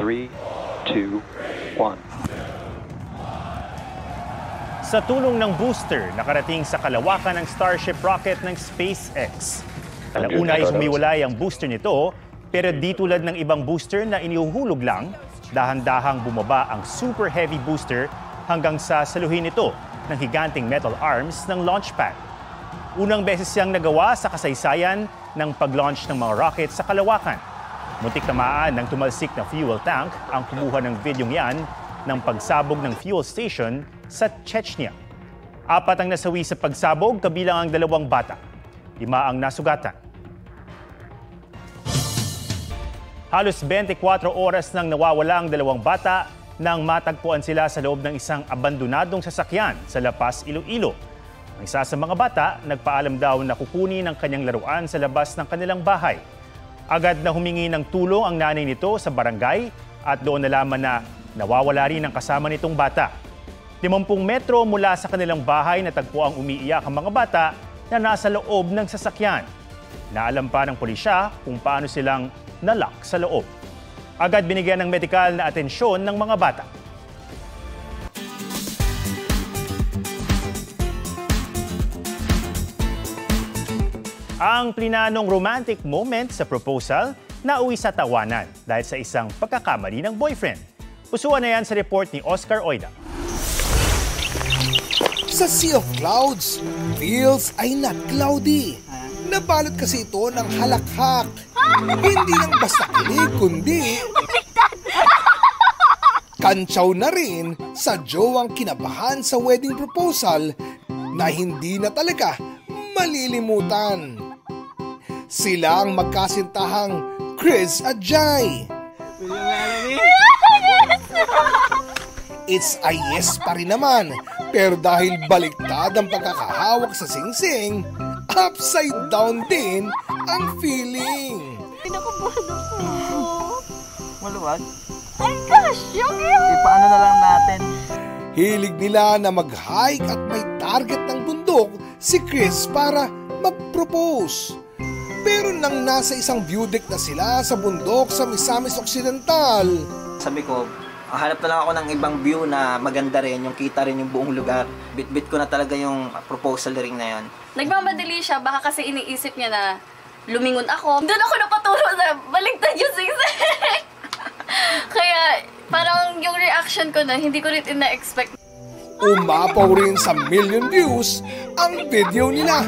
3, 2, 1. Sa tulong ng booster, nakarating sa kalawakan ng Starship rocket ng SpaceX. Talauna ay humiwalay ang booster nito, pero di tulad ng ibang booster na inihuhulog lang, dahan-dahang bumaba ang super heavy booster hanggang sa saluhin ito ng higanting metal arms ng launch pad. Unang beses siyang nagawa sa kasaysayan ng pag-launch ng mga rocket sa kalawakan. Muntik tamaan ng tumalsik na fuel tank ang kumuha ng videong yan ng pagsabog ng fuel station sa Chechnya. 4 ang nasawi sa pagsabog, kabilang ang 2 bata. 5 ang nasugatan. Halos 24 oras nang nawawala ang 2 bata nang matagpuan sila sa loob ng isang abandonadong sasakyan sa La Paz, Iloilo. Ang isa sa mga bata, nagpaalam daw na kukunin ang kanyang laruan sa labas ng kanilang bahay. Agad na humingi ng tulong ang nanay nito sa barangay at doon nalaman na nawawala rin ang kasama nitong bata. 50 metro mula sa kanilang bahay natagpo ang umiiyak ang mga bata na nasa loob ng sasakyan. Naalam pa ng pulisya kung paano silang nalock sa loob. Agad binigyan ng medikal na atensyon ng mga bata. Ang plinanong romantic moment sa proposal nauwi sa tawanan dahil sa isang pagkakamali ng boyfriend. Pusuan na yan sa report ni Oscar Oida. Sa Sea of Clouds, feels ay not cloudy. Nabalot kasi ito ng halakhak. Hindi lang basta kilig, kundi kantsaw na rin sa jowang kinabahan sa wedding proposal na hindi na talaga malilimutan. Sila ang magkasintahang Chris at Jai. It's a yes pa rin naman, pero dahil baliktad ang pagkakahawak sa singsing, upside down din ang feeling. Pinakabahan ako. Maluwag? Ay gosh, yung yun! Ipaano na lang natin? Hilig nila na mag-hike at may target ng bundok si Chris para mag-propose. Pero nang nasa isang view deck na sila sa bundok sa Misamis Occidental, Sabi ko, hanap na lang ako ng ibang view na maganda rin, yung kita rin yung buong lugar. Bit-bit ko na talaga yung proposal ring na yan. Nagmamadali siya, baka kasi iniisip niya na lumingon ako. Doon ako napaturo na baligtad yung singsing. Kaya parang yung reaction ko na hindi ko rin ina-expect. umapaw rin sa million views ang video nila.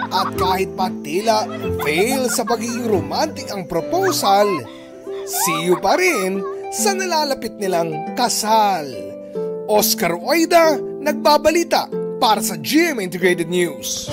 At kahit pa tila fail sa pagiging romantic ang proposal, see you pa rin sa nalalapit nilang kasal. Oscar Oida, nagbabalita para sa GMA Integrated News.